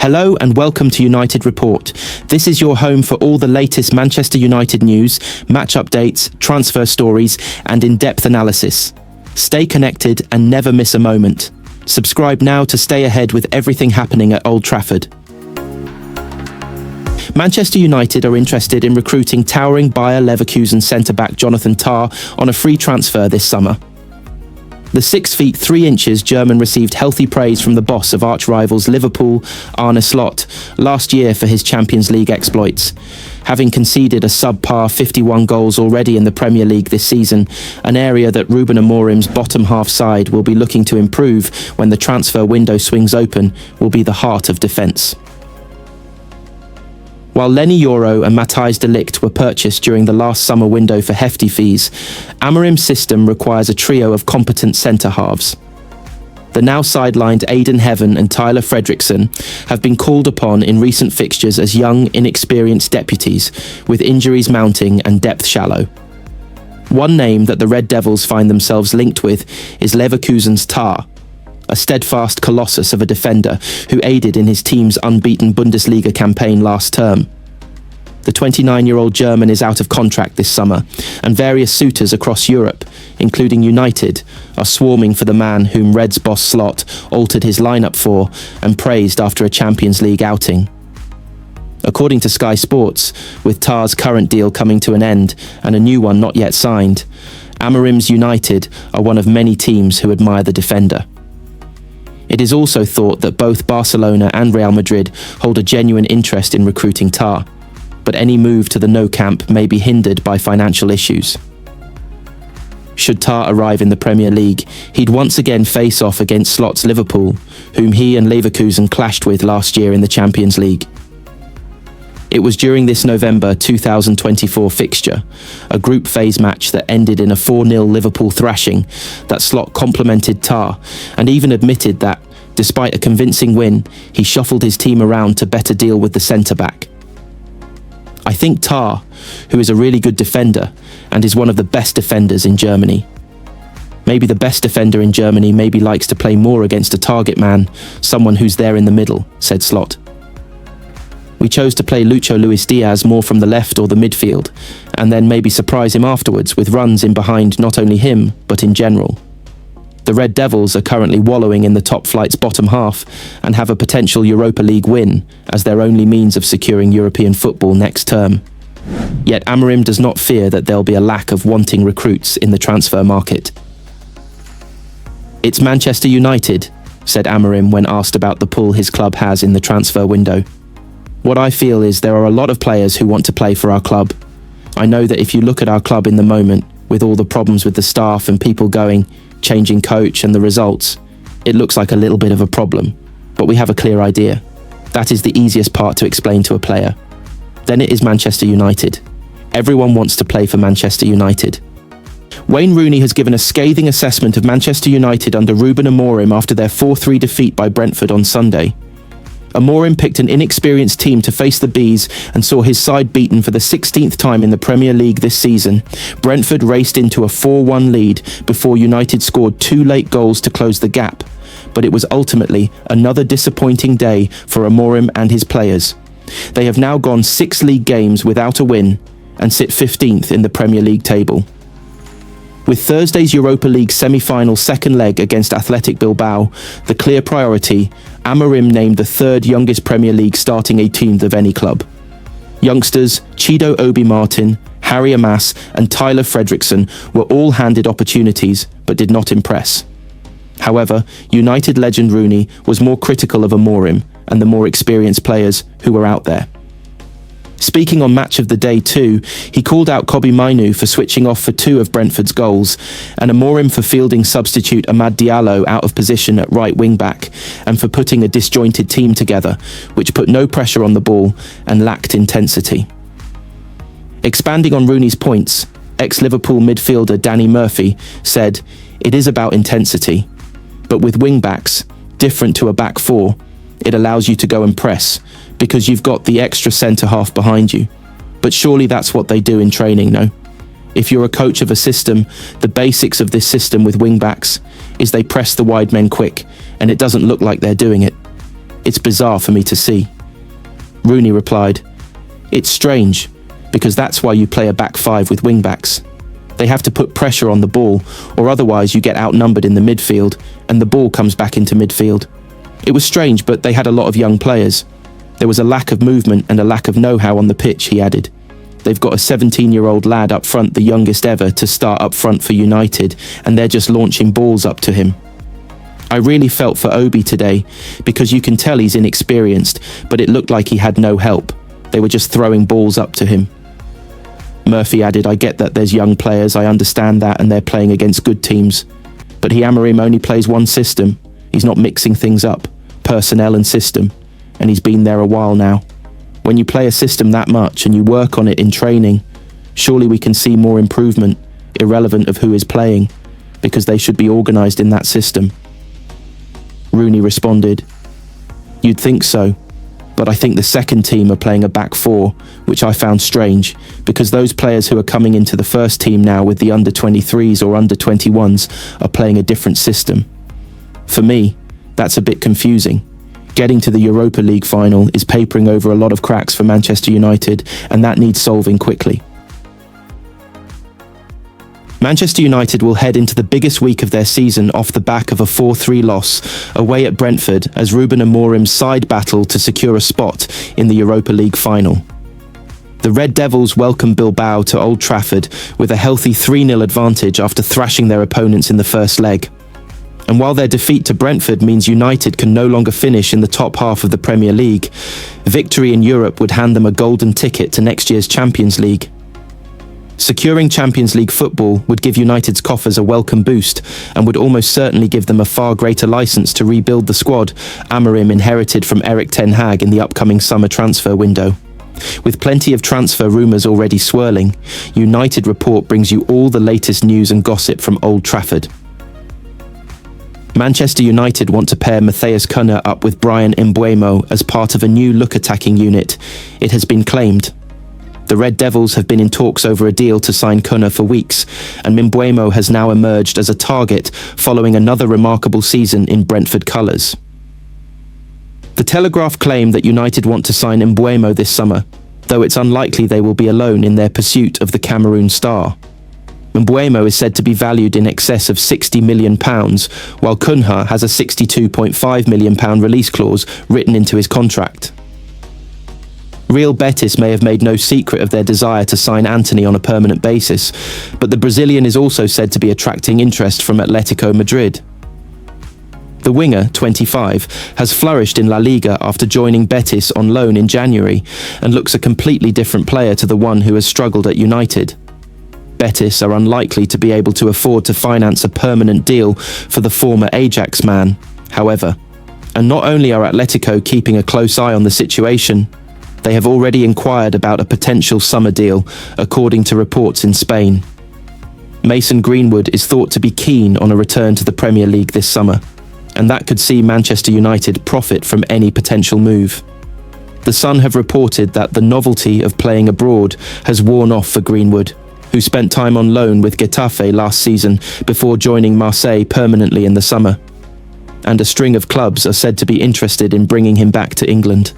Hello and welcome to United Report. This is your home for all the latest Manchester United news, match updates, transfer stories, and in-depth analysis. Stay connected and never miss a moment. Subscribe now to stay ahead with everything happening at Old Trafford. Manchester United are interested in recruiting towering Bayer Leverkusen centre-back Jonathan Tah on a free transfer this summer. The 6 feet 3 inches German received healthy praise from the boss of arch-rivals Liverpool, Arne Slot, last year for his Champions League exploits. Having conceded a subpar 51 goals already in the Premier League this season, an area that Ruben Amorim's bottom-half side will be looking to improve when the transfer window swings open, will be the heart of defence. While Lenny Yoro and Matthijs de Ligt were purchased during the last summer window for hefty fees, Amorim's system requires a trio of competent centre-halves. The now sidelined Aiden Heaven and Tyler Fredrickson have been called upon in recent fixtures as young, inexperienced deputies, with injuries mounting and depth shallow. One name that the Red Devils find themselves linked with is Leverkusen's Tah, a steadfast colossus of a defender who aided in his team's unbeaten Bundesliga campaign last term. The 29-year-old German is out of contract this summer, and various suitors across Europe, including United, are swarming for the man whom Reds boss Slot altered his lineup for and praised after a Champions League outing. According to Sky Sports, with Tah's current deal coming to an end and a new one not yet signed, Amorim's United are one of many teams who admire the defender. It is also thought that both Barcelona and Real Madrid hold a genuine interest in recruiting Tah, but any move to the No Camp may be hindered by financial issues. Should Tah arrive in the Premier League, he'd once again face off against Slot's Liverpool, whom he and Leverkusen clashed with last year in the Champions League. It was during this November 2024 fixture, a group phase match that ended in a 4-0 Liverpool thrashing, that Slot complimented Tah and even admitted that, despite a convincing win, he shuffled his team around to better deal with the centre-back. I think Tah, who is a really good defender and is one of the best defenders in Germany. Maybe the best defender in Germany maybe likes to play more against a target man, someone who's there in the middle, said Slot. We chose to play Lucho Luis Diaz more from the left or the midfield, and then maybe surprise him afterwards with runs in behind not only him, but in general. The Red Devils are currently wallowing in the top flight's bottom half and have a potential Europa League win as their only means of securing European football next term. Yet Amorim does not fear that there'll be a lack of wanting recruits in the transfer market. "It's Manchester United," said Amorim when asked about the pull his club has in the transfer window. "What I feel is there are a lot of players who want to play for our club. I know that if you look at our club in the moment, with all the problems with the staff and people going, changing coach and the results, it looks like a little bit of a problem. But we have a clear idea. That is the easiest part to explain to a player. Then it is Manchester United. Everyone wants to play for Manchester United." Wayne Rooney has given a scathing assessment of Manchester United under Ruben Amorim after their 4-3 defeat by Brentford on Sunday. Amorim picked an inexperienced team to face the Bees and saw his side beaten for the 16th time in the Premier League this season. Brentford raced into a 4-1 lead before United scored 2 late goals to close the gap. But it was ultimately another disappointing day for Amorim and his players. They have now gone 6 league games without a win and sit 15th in the Premier League table. With Thursday's Europa League semi-final second leg against Athletic Bilbao the clear priority, Amorim named the 3rd youngest Premier League starting 18th of any club. Youngsters Chido Obi Martin, Harry Amas and Tyler Fredrickson were all handed opportunities but did not impress. However, United legend Rooney was more critical of Amorim and the more experienced players who were out there. Speaking on Match of the Day too, he called out Kobbie Mainoo for switching off for 2 of Brentford's goals, and Amorim for fielding substitute Amad Diallo out of position at right wing-back, and for putting a disjointed team together, which put no pressure on the ball and lacked intensity. Expanding on Rooney's points, ex-Liverpool midfielder Danny Murphy said, "It is about intensity, but with wing-backs, different to a back 4, it allows you to go and press, because you've got the extra centre-half behind you. But surely that's what they do in training, no? If you're a coach of a system, the basics of this system with wing-backs is they press the wide men quick, and it doesn't look like they're doing it. It's bizarre for me to see." Rooney replied, "It's strange, because that's why you play a back five with wing-backs. They have to put pressure on the ball, or otherwise you get outnumbered in the midfield, and the ball comes back into midfield. It was strange, but they had a lot of young players. There was a lack of movement and a lack of know-how on the pitch," he added. "They've got a 17-year-old lad up front, the youngest ever, to start up front for United, and they're just launching balls up to him. I really felt for Obi today, because you can tell he's inexperienced, but it looked like he had no help. They were just throwing balls up to him." Murphy added, "I get that there's young players, I understand that, and they're playing against good teams. But Amorim only plays one system. He's not mixing things up, personnel and system, and he's been there a while now. When you play a system that much and you work on it in training, surely we can see more improvement, irrelevant of who is playing, because they should be organised in that system." Rooney responded, "You'd think so, but I think the second team are playing a back four, which I found strange, because those players who are coming into the first team now with the under-23s or under-21s are playing a different system. For me, that's a bit confusing. Getting to the Europa League final is papering over a lot of cracks for Manchester United, and that needs solving quickly." Manchester United will head into the biggest week of their season off the back of a 4-3 loss away at Brentford as Ruben Amorim's side battle to secure a spot in the Europa League final. The Red Devils welcome Bilbao to Old Trafford with a healthy 3-0 advantage after thrashing their opponents in the first leg. And while their defeat to Brentford means United can no longer finish in the top half of the Premier League, victory in Europe would hand them a golden ticket to next year's Champions League. Securing Champions League football would give United's coffers a welcome boost and would almost certainly give them a far greater licence to rebuild the squad Amorim inherited from Erik ten Hag in the upcoming summer transfer window. With plenty of transfer rumours already swirling, United Report brings you all the latest news and gossip from Old Trafford. Manchester United want to pair Matheus Cunha up with Bryan Mbeumo as part of a new look-attacking unit, it has been claimed. The Red Devils have been in talks over a deal to sign Cunha for weeks, and Mbeumo has now emerged as a target following another remarkable season in Brentford colours. The Telegraph claim that United want to sign Mbeumo this summer, though it's unlikely they will be alone in their pursuit of the Cameroon star. Mbeumo is said to be valued in excess of £60 million, while Cunha has a £62.5 million release clause written into his contract. Real Betis may have made no secret of their desire to sign Antony on a permanent basis, but the Brazilian is also said to be attracting interest from Atletico Madrid. The winger, 25, has flourished in La Liga after joining Betis on loan in January and looks a completely different player to the one who has struggled at United. Betis are unlikely to be able to afford to finance a permanent deal for the former Ajax man, however. And not only are Atletico keeping a close eye on the situation, they have already inquired about a potential summer deal, according to reports in Spain. Mason Greenwood is thought to be keen on a return to the Premier League this summer, and that could see Manchester United profit from any potential move. The Sun have reported that the novelty of playing abroad has worn off for Greenwood, who spent time on loan with Getafe last season before joining Marseille permanently in the summer. And a string of clubs are said to be interested in bringing him back to England.